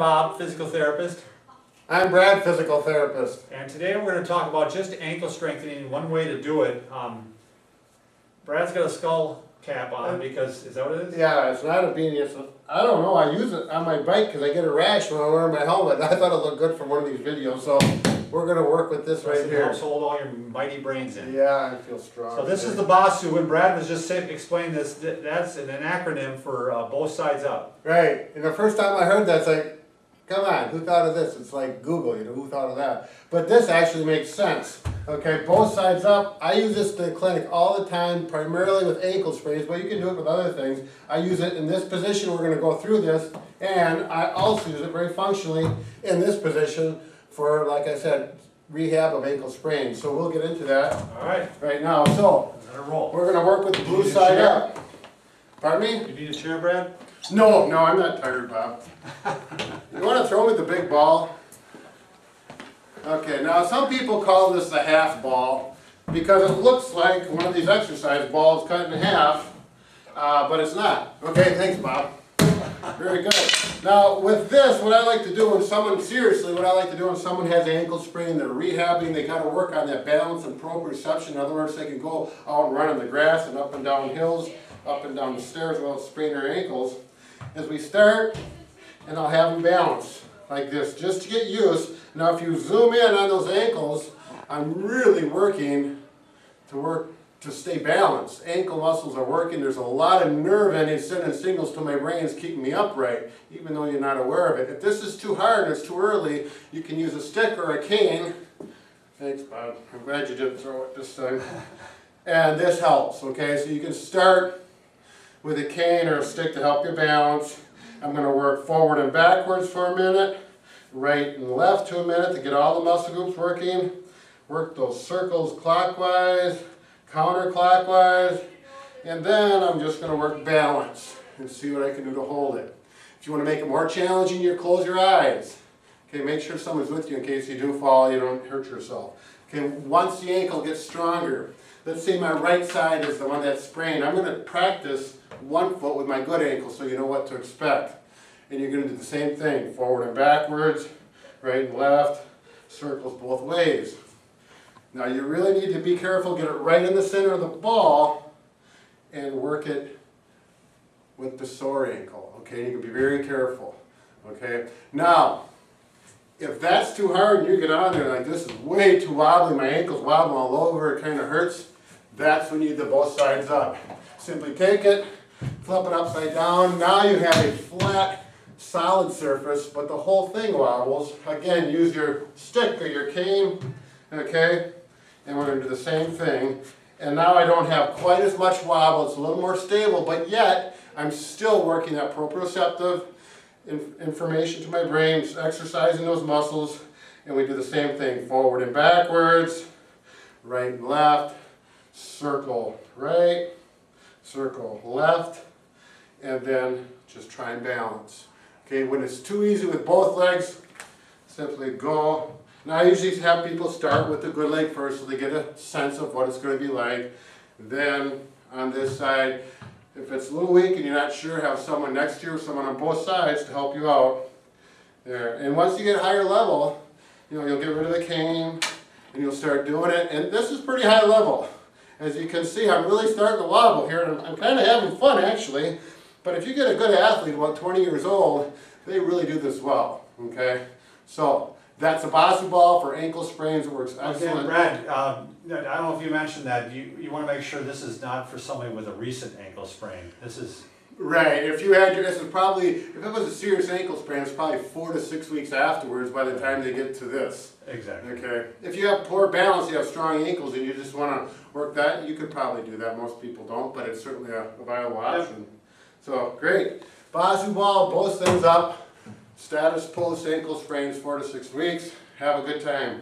Bob, physical therapist. I'm Brad, physical therapist. And today we're going to talk about just ankle strengthening, one way to do it. Brad's got a skull cap on because, is that what it is? Yeah, it's not a beanie. I don't know, I use it on my bike because I get a rash when I wear my helmet. I thought it looked good for one of these videos, so we're going to work with this right here. It helps hold all your mighty brains in. Yeah, I feel strong. So this is the BOSU, and Brad was just explaining this. That's an acronym for both sides up. Right, and the first time I heard that, it's like, come on, who thought of this? It's like Google, you know, who thought of that? But this actually makes sense. Okay, both sides up. I use this in the clinic all the time, primarily with ankle sprains, but you can do it with other things. I use it in this position. We're going to go through this, and I also use it very functionally in this position for, like I said, rehab of ankle sprains. So we'll get into that right now. So we're going to work with the blue side up. Pardon me? You need a chair, Brad? No, I'm not tired, Bob. You want to throw me the big ball? Okay, now some people call this a half ball because it looks like one of these exercise balls cut in half, but it's not. Okay, thanks, Bob. Very good. Now with this, what I like to do when someone, seriously, what I like to do when someone has an ankle sprain, they're rehabbing, they got to work on that balance and proprioception. In other words, they can go out and run in the grass and up and down hills, up and down the stairs without spraining their ankles. As we start, and I'll have them balance like this, just to get used. Now if you zoom in on those ankles, I'm really working to stay balanced. Ankle muscles are working. There's a lot of nerve endings sending signals to my brains keeping me upright, even though you're not aware of it. If this is too hard and it's too early, you can use a stick or a cane. Thanks, Bob. I'm glad you didn't throw it this time. And this helps, okay? So you can start with a cane or a stick to help you balance. I'm going to work forward and backwards for a minute, right and left to a minute to get all the muscle groups working. Work those circles clockwise, counterclockwise, and then I'm just going to work balance and see what I can do to hold it. If you want to make it more challenging, you close your eyes. Okay, make sure someone's with you in case you do fall, you don't hurt yourself. Okay, once the ankle gets stronger, let's say my right side is the one that's sprained. I'm going to practice one foot with my good ankle so you know what to expect. And you're going to do the same thing, forward and backwards, right and left, circles both ways. Now you really need to be careful, get it right in the center of the ball and work it with the sore ankle. Okay, you can be very careful. Okay, now if that's too hard and you get on there like this is way too wobbly, my ankle's wobbling all over, it kind of hurts, that's when you need the both sides up. Simply take it, flip it upside down. Now you have a flat, solid surface, but the whole thing wobbles. Again, use your stick or your cane, okay? And we're going to do the same thing. And now I don't have quite as much wobble. It's a little more stable, but yet I'm still working that proprioceptive information to my brain, exercising those muscles. And we do the same thing, forward and backwards, right and left, circle right, circle left, and then just try and balance. Okay, when it's too easy with both legs, simply go. Now I usually have people start with the good leg first so they get a sense of what it's going to be like. Then on this side, if it's a little weak and you're not sure, have someone next to you or someone on both sides to help you out. There. And once you get higher level, you know, you'll get rid of the cane and you'll start doing it. And this is pretty high level. As you can see, I'm really starting to wobble here, and I'm kind of having fun actually. But if you get a good athlete, about 20 years old, they really do this well, okay? So, that's a BOSU ball for ankle sprains. It works excellent. Again, Brad, I don't know if you mentioned that. You want to make sure this is not for somebody with a recent ankle sprain. This is... Right, if you had your, this is probably, if it was a serious ankle sprain, it's probably 4 to 6 weeks afterwards by the time they get to this. Exactly. Okay. If you have poor balance, you have strong ankles, and you just want to work that, you could probably do that. Most people don't, but it's certainly a viable option. Yep. So, great. BOSU ball, both things up. Status post ankle sprains, 4 to 6 weeks. Have a good time.